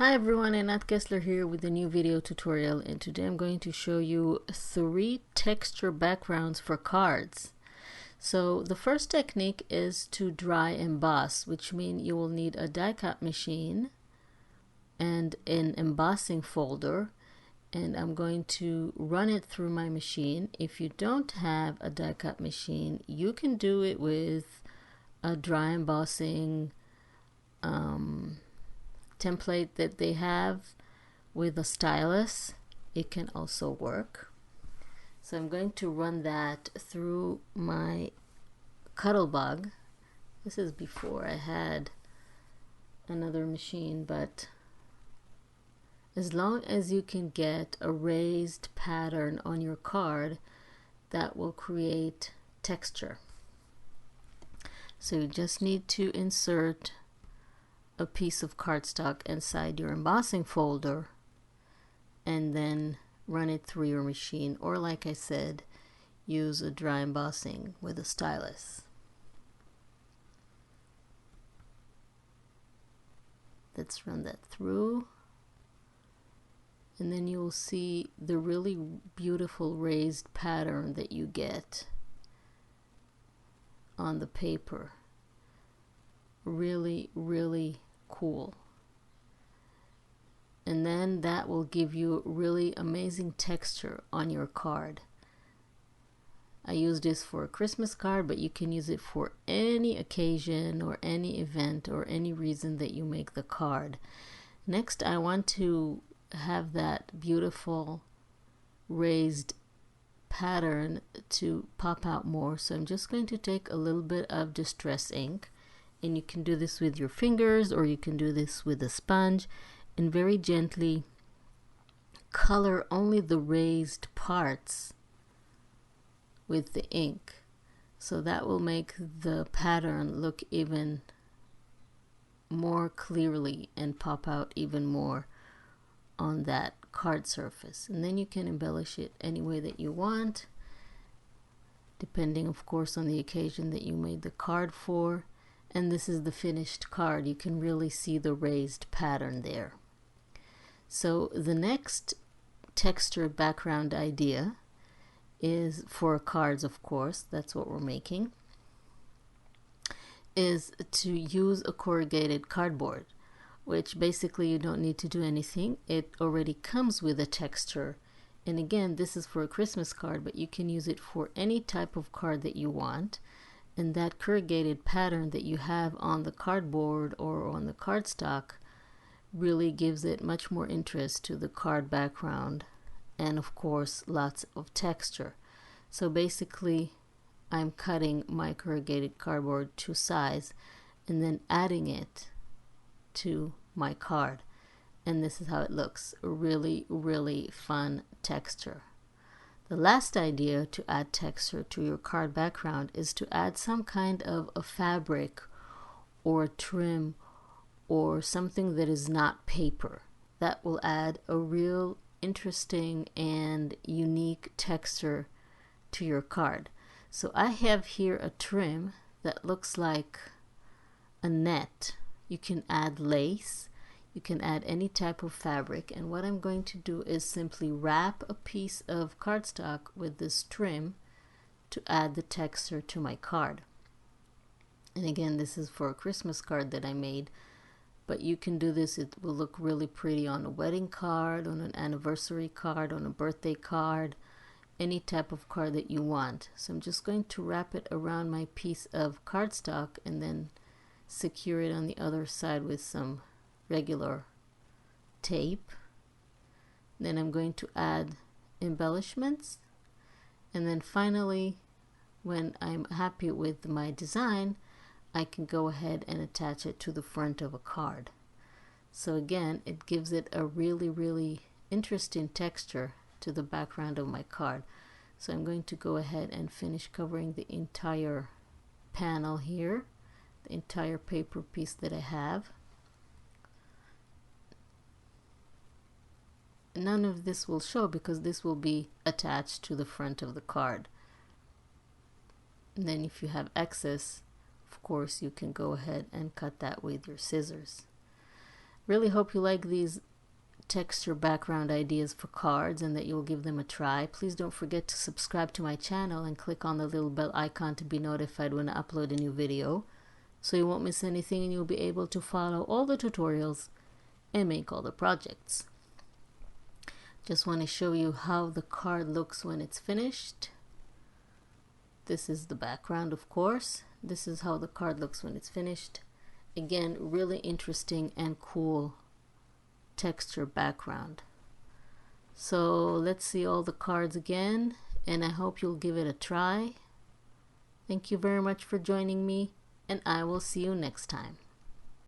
Hi everyone, Anat Kessler here with a new video tutorial, and today I'm going to show you 3 texture backgrounds for cards. So the first technique is to dry emboss, which means you will need a die cut machine and an embossing folder, and I'm going to run it through my machine. If you don't have a die cut machine, you can do it with a dry embossing template that they have with a stylus. It can also work. So I'm going to run that through my Cuttlebug. This is before I had another machine, but as long as you can get a raised pattern on your card, that will create texture. So you just need to insert a piece of cardstock inside your embossing folder and then run it through your machine, or like I said, use a dry embossing with a stylus. Let's run that through, and then you will see the really beautiful raised pattern that you get on the paper. Really cool. And then that will give you really amazing texture on your card. I use this for a Christmas card, but you can use it for any occasion or any event or any reason that you make the card. Next, I want to have that beautiful raised pattern to pop out more, so I'm just going to take a little bit of distress ink, and you can do this with your fingers or you can do this with a sponge, and very gently color only the raised parts with the ink, so that will make the pattern look even more clearly and pop out even more on that card surface. And then you can embellish it any way that you want, depending of course on the occasion that you made the card for. And this is the finished card. You can really see the raised pattern there. So the next texture background idea is for cards, of course, that's what we're making, is to use a corrugated cardboard, which basically you don't need to do anything. It already comes with a texture. And again, this is for a Christmas card, but you can use it for any type of card that you want. And that corrugated pattern that you have on the cardboard or on the cardstock really gives it much more interest to the card background, and of course lots of texture. So basically I'm cutting my corrugated cardboard to size and then adding it to my card, and this is how it looks. Really fun texture. The last idea to add texture to your card background is to add some kind of a fabric or a trim or something that is not paper. That will add a real interesting and unique texture to your card. So I have here a trim that looks like a net. You can add lace, you can add any type of fabric, and what I'm going to do is simply wrap a piece of cardstock with this trim to add the texture to my card. And again, this is for a Christmas card that I made, but you can do this. It will look really pretty on a wedding card, on an anniversary card, on a birthday card, any type of card that you want. So I'm just going to wrap it around my piece of cardstock and then secure it on the other side with some regular tape. Then I'm going to add embellishments, and then finally, when I'm happy with my design, I can go ahead and attach it to the front of a card. So again, it gives it a really interesting texture to the background of my card. So I'm going to go ahead and finish covering the entire panel here, the entire paper piece that I have. None of this will show because this will be attached to the front of the card. And then if you have excess, of course you can go ahead and cut that with your scissors. Really hope you like these texture background ideas for cards and that you'll give them a try. Please don't forget to subscribe to my channel and click on the little bell icon to be notified when I upload a new video, so you won't miss anything and you'll be able to follow all the tutorials and make all the projects. Just want to show you how the card looks when it's finished. This is the background, of course. This is how the card looks when it's finished. Again, really interesting and cool texture background. So let's see all the cards again, and I hope you'll give it a try. Thank you very much for joining me, and I will see you next time.